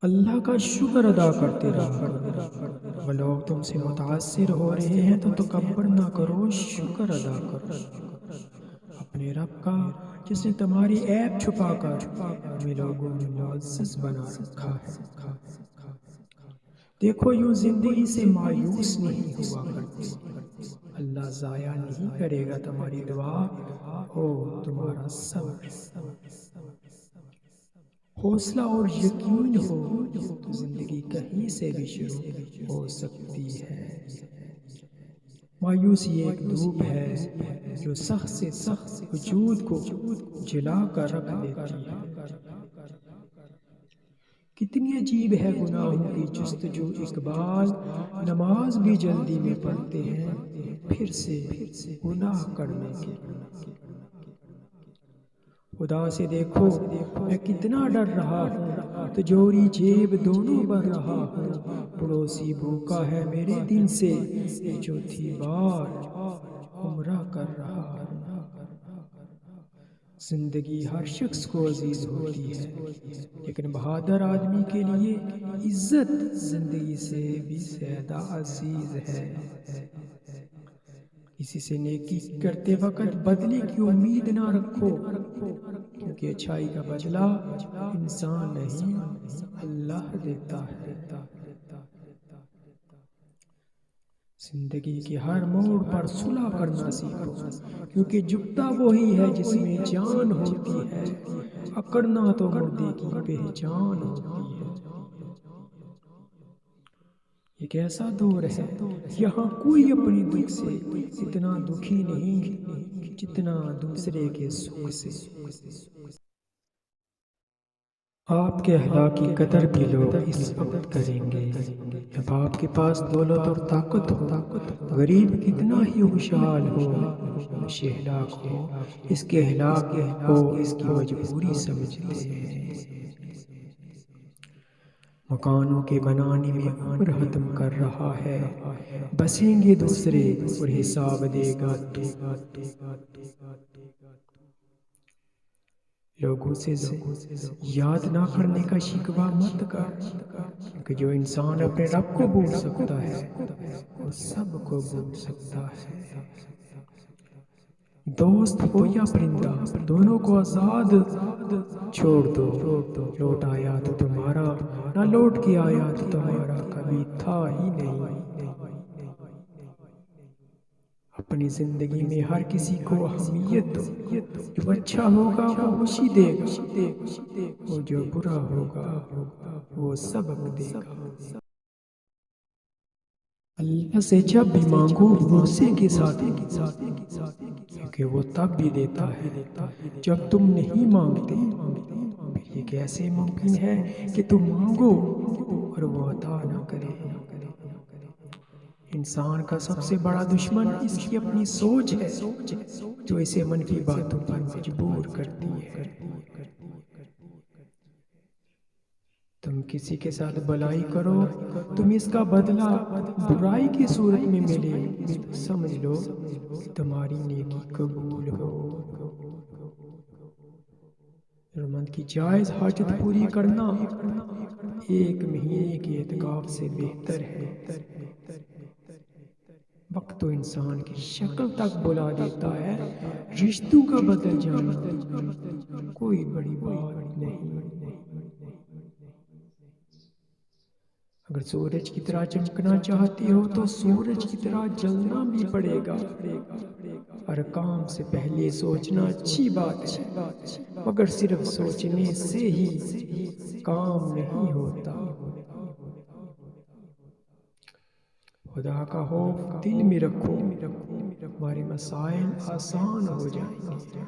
اللہ کا شکر ادا کرتے رہا کرو۔ وہ لوگ تم سے متاثر ہو رہے ہیں تو تکبر نہ کرو، شکر ادا کرو اپنے رب کا جس نے تمہاری عیب چھپا کر ہمیں لوگوں میں معزز بنا رکھا ہے۔ دیکھو یوں زندگی سے مایوس نہیں ہوا کرتے، اللہ ضائع نہیں کرے گا تمہاری دعا اور تمہارا صبر۔ حوصلہ اور یقین ہو تو زندگی کہیں سے بھی شروع ہو سکتی ہے۔ مایوسی ایک دھوپ ہے جو سخت سے سخت وجود کو جلا کر رکھ دیتی ہے۔ کتنی عجیب ہے گناہوں کی جستجو، اقبال نماز بھی جلدی میں پڑھتے ہیں پھر سے گناہ کرنے کے۔ خدا سے دیکھو میں کتنا ڈر رہا ہوں، تجوری جیب دونوں بھر رہا ہوں، پڑوسی بھوکا ہے میرے دن سے، چوتھی بار عمرہ کر رہا ہوں۔ زندگی ہر شخص کو عزیز ہوتی ہے، لیکن بہادر آدمی کے لیے عزت زندگی سے بھی زیادہ عزیز ہے۔ کسی سے نیکی کرتے وقت بدلے کی امید نہ رکھو، کیونکہ اچھائی کا بدلہ انسان نہیں اللہ دیتا ہے۔ زندگی کے ہر موڑ پر صلح کرنا سیکھو، کیونکہ جھکتا وہی ہے جس میں جان ہوتی ہے، اکڑنا تو مردے کی پہچان ہوتی ہے۔ ایک ایسا دور ہے یہاں کوئی اپنے دکھ سے اتنا دکھی نہیں جتنا دوسرے کے سکھ سے۔ آپ کے اخلاق کی قدر بھی لوگ اس وقت کریں گے جب آپ کے پاس دولت اور طاقت ہو۔ غریب کتنا ہی خوشحال ہو، خوش اخلاق ہو، اس کے اخلاق کو اس کی مجبوری سمجھتے ہیں۔ مکانوں کے بنانے میں عمر ختم کر رہا ہے، بسیں گے دوسرے اور حساب دے گا تو۔ لوگوں سے یاد نہ کرنے کا شکوہ مت کر، کیونکہ جو انسان اپنے رب کو بھول سکتا ہے وہ سب کو بھول سکتا ہے۔ دوست ہو یا پرندہ دونوں کو آزاد چھوڑ دو، لوٹ آیا تو تمہارا، نہ لوٹ کے آیا تو تمہارا کبھی تھا ہی نہیں۔ اپنی زندگی میں ہر کسی کو اہمیت دو، جو اچھا ہوگا وہ خوشی دے گا اور جو برا ہوگا وہ سبق دے گا۔ اللہ سے جب بھی مانگو غصے کے ساتھ مانگو، کیونکہ وہ تب بھی دیتا ہے جب تم نہیں مانگتے۔ پھر یہ کیسے ممکن ہے کہ تم مانگو اور وہ عطا نہ کرے؟ انسان کا سب سے بڑا دشمن اس کی اپنی سوچ ہے جو اسے منفی باتوں پر مجبور کرتی ہے۔ تم کسی کے ساتھ بھلائی کرو، تم اس کا بدلہ برائی کی صورت میں ملے تو سمجھ لو کہ تمہاری نیکی قبول ہو۔ ضرورتمند کی جائز حاجت پوری کرنا ایک مہینے کے اعتکاف سے بہتر ہے۔ وقت تو انسان کی شکل تک بلا دیتا ہے، رشتوں کا بدل جانا کوئی بڑی بات نہیں۔ اگر سورج کی طرح چمکنا چاہتے ہو تو سورج کی طرح جلنا بھی پڑے گا۔ ہر کام سے پہلے سوچنا اچھی بات ہے، مگر صرف سوچنے سے ہی کام نہیں ہوتا۔ خدا کا خوف دل میں رکھو، تمہارے مسائل آسان ہو جائیں گے۔